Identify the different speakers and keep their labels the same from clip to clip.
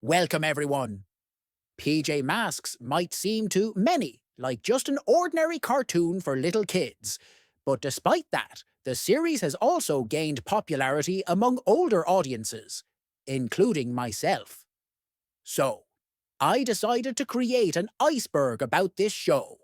Speaker 1: Welcome, everyone. PJ Masks might seem to many like just an ordinary cartoon for little kids, but despite that, the series has also gained popularity among older audiences, including myself. So, I decided to create an iceberg about this show.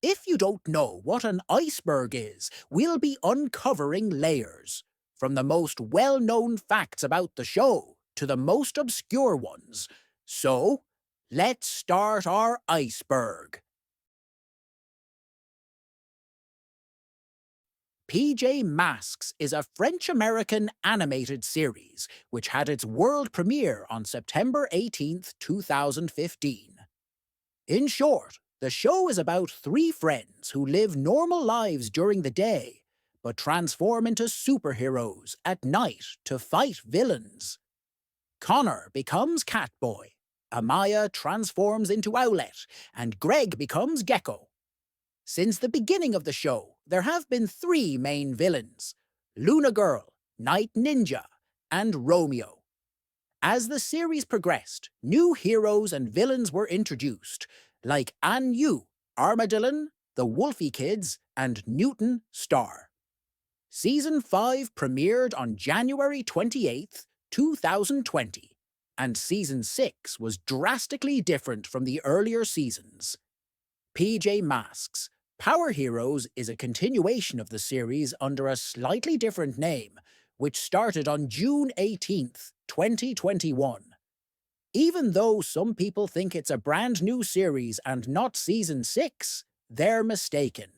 Speaker 1: If you don't know what an iceberg is, we'll be uncovering layers, from the most well-known facts about the show to the most obscure ones. So, let's start our iceberg. PJ Masks is a French-American animated series which had its world premiere on September 18th, 2015. In short, the show is about three friends who live normal lives during the day, but transform into superheroes at night to fight villains. Connor becomes Catboy, Amaya transforms into Owlet, and Greg becomes Gecko. Since the beginning of the show, there have been three main villains: Luna Girl, Night Ninja, and Romeo. As the series progressed, new heroes and villains were introduced, like Anu, Armadillon, the Wolfie Kids, and Newton Star. Season 5 premiered on January 28th, 2020, and Season 6 was drastically different from the earlier seasons. PJ Masks Power Heroes is a continuation of the series under a slightly different name, which started on June 18th, 2021. Even though some people think it's a brand new series and not Season 6, they're mistaken.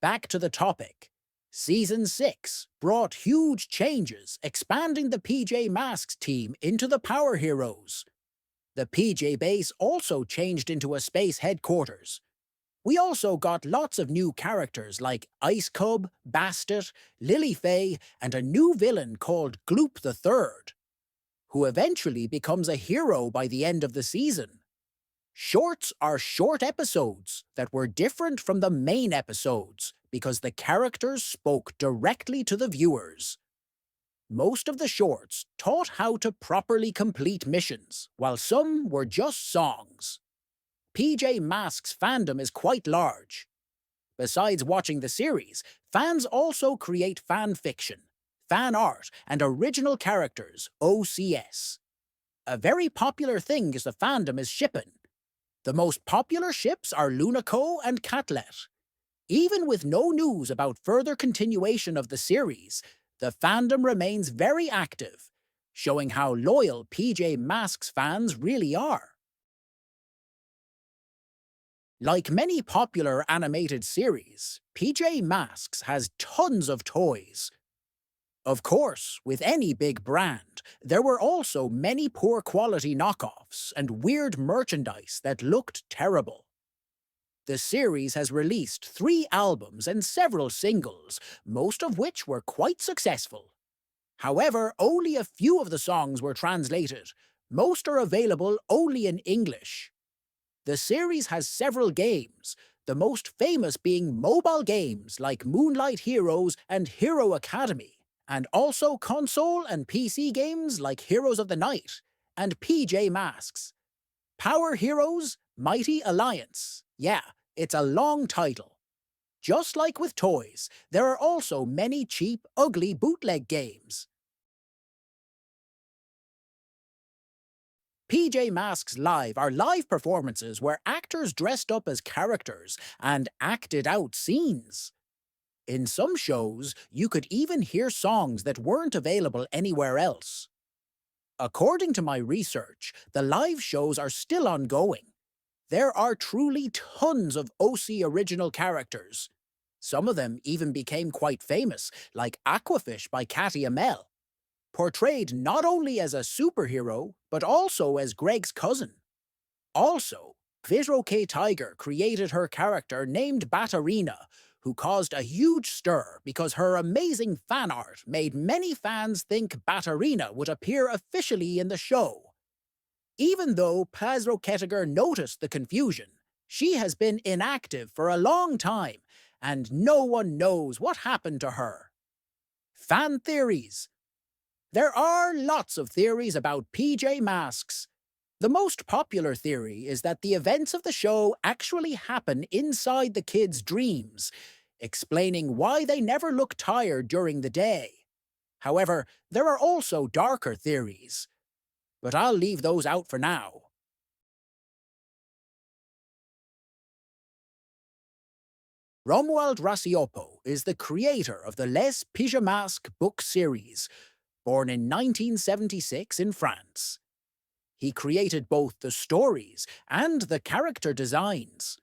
Speaker 1: Back to the topic. Season 6 brought huge changes, expanding the PJ Masks team into the Power Heroes. The PJ base also changed into a space headquarters. We also got lots of new characters like Ice Cub, Bastet, Lily Faye, and a new villain called Gloop the Third, who eventually becomes a hero by the end of the season. Shorts are short episodes that were different from the main episodes because the characters spoke directly to the viewers. Most of the shorts taught how to properly complete missions, while some were just songs. PJ Masks' fandom is quite large. Besides watching the series, fans also create fan fiction, fan art, and original characters, OCS. A very popular thing is the fandom is shipping. The most popular ships are Lunaco and Catlet. Even with no news about further continuation of the series, the fandom remains very active, showing how loyal PJ Masks fans really are. Like many popular animated series, PJ Masks has tons of toys. Of course, with any big brand, there were also many poor quality knockoffs and weird merchandise that looked terrible. The series has released 3 albums and several singles, most of which were quite successful. However, only a few of the songs were translated. Most are available only in English. The series has several games, the most famous being mobile games like Moonlight Heroes and Hero Academy, and also console and PC games like Heroes of the Night and PJ Masks. Power Heroes Mighty Alliance. Yeah, it's a long title. Just like with toys, there are also many cheap, ugly bootleg games. PJ Masks Live are live performances where actors dressed up as characters and acted out scenes. In some shows, you could even hear songs that weren't available anywhere else. According to my research, the live shows are still ongoing. There are truly tons of OC original characters. Some of them even became quite famous, like Aquafish by Catty Amell, portrayed not only as a superhero, but also as Greg's cousin. Also, Vizro K. Tiger created her character named Batarina, who caused a huge stir because her amazing fan art made many fans think Batarina would appear officially in the show. Even though Pazro Ketiger noticed the confusion, she has been inactive for a long time, and no one knows what happened to her. Fan theories. There are lots of theories about PJ Masks. The most popular theory is that the events of the show actually happen inside the kids' dreams, explaining why they never look tired during the day. However, there are also darker theories, but I'll leave those out for now. Romuald Rasiopo is the creator of the Les Pyjamasques book series, born in 1976 in France. He created both the stories and the character designs.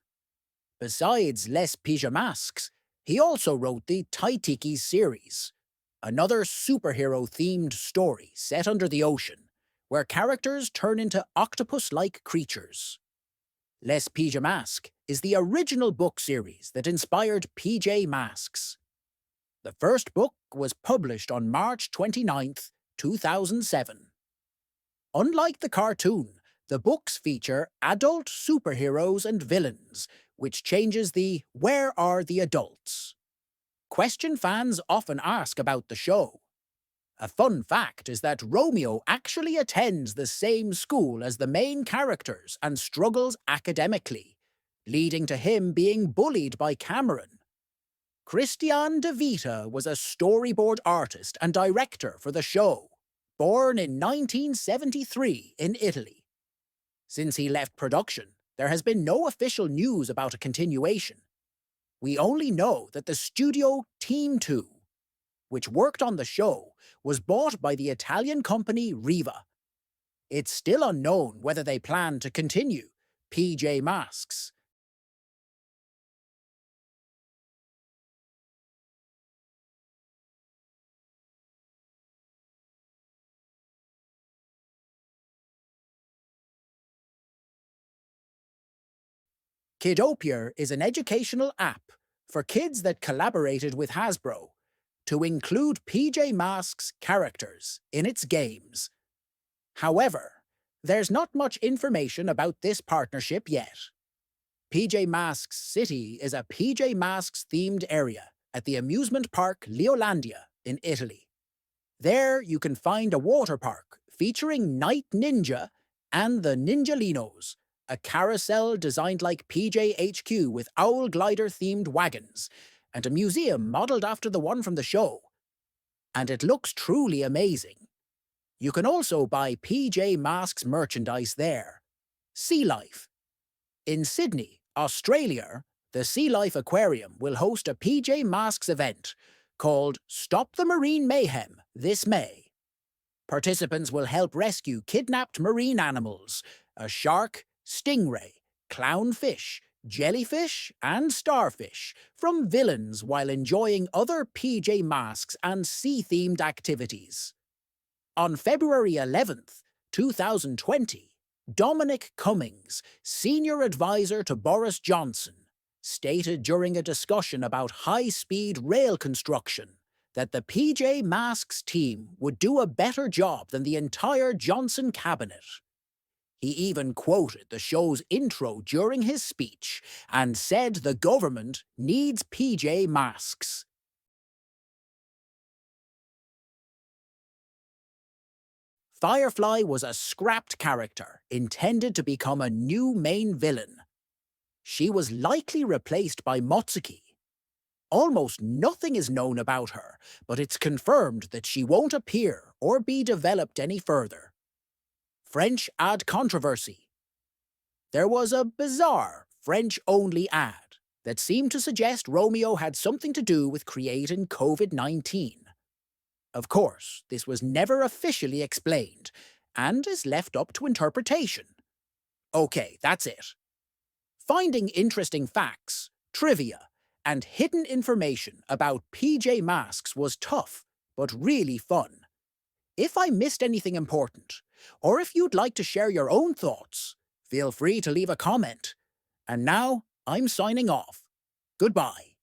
Speaker 1: Besides Les Pyjamasques, he also wrote the Taitikis series, another superhero-themed story set under the ocean, where characters turn into octopus-like creatures. Les Pyjamasques is the original book series that inspired PJ Masks. The first book was published on March 29th, 2007. Unlike the cartoon, the books feature adult superheroes and villains, which changes the "where are the adults?" question fans often ask about the show. A fun fact is that Romeo actually attends the same school as the main characters and struggles academically, leading to him being bullied by Cameron. Christian De Vita was a storyboard artist and director for the show, born in 1973 in Italy. Since he left production, there has been no official news about a continuation. We only know that the studio Team 2, which worked on the show, was bought by the Italian company Riva. It's still unknown whether they plan to continue PJ Masks. Kidopier is an educational app for kids that collaborated with Hasbro to include PJ Masks characters in its games. However, there's not much information about this partnership yet. PJ Masks City is a PJ Masks themed area at the amusement park Leolandia in Italy. There you can find a water park featuring Night Ninja and the Ninjalinos, a carousel designed like PJHQ with owl glider-themed wagons, and a museum modelled after the one from the show. And it looks truly amazing. You can also buy PJ Masks merchandise there. Sea Life. In Sydney, Australia, the Sea Life Aquarium will host a PJ Masks event called Stop the Marine Mayhem this May. Participants will help rescue kidnapped marine animals, a shark, stingray, clownfish, jellyfish, and starfish, from villains while enjoying other PJ Masks and sea-themed activities. On February 11th, 2020, Dominic Cummings, senior advisor to Boris Johnson, stated during a discussion about high-speed rail construction that the PJ Masks team would do a better job than the entire Johnson cabinet. He even quoted the show's intro during his speech and said the government needs PJ Masks. Firefly was a scrapped character intended to become a new main villain. She was likely replaced by Motsuki. Almost nothing is known about her, but it's confirmed that she won't appear or be developed any further. French ad controversy. There was a bizarre French-only ad that seemed to suggest Romeo had something to do with creating COVID-19. Of course, this was never officially explained, and is left up to interpretation. Okay, that's it. Finding interesting facts, trivia, and hidden information about PJ Masks was tough, but really fun. If I missed anything important, or if you'd like to share your own thoughts, feel free to leave a comment. And now, I'm signing off. Goodbye.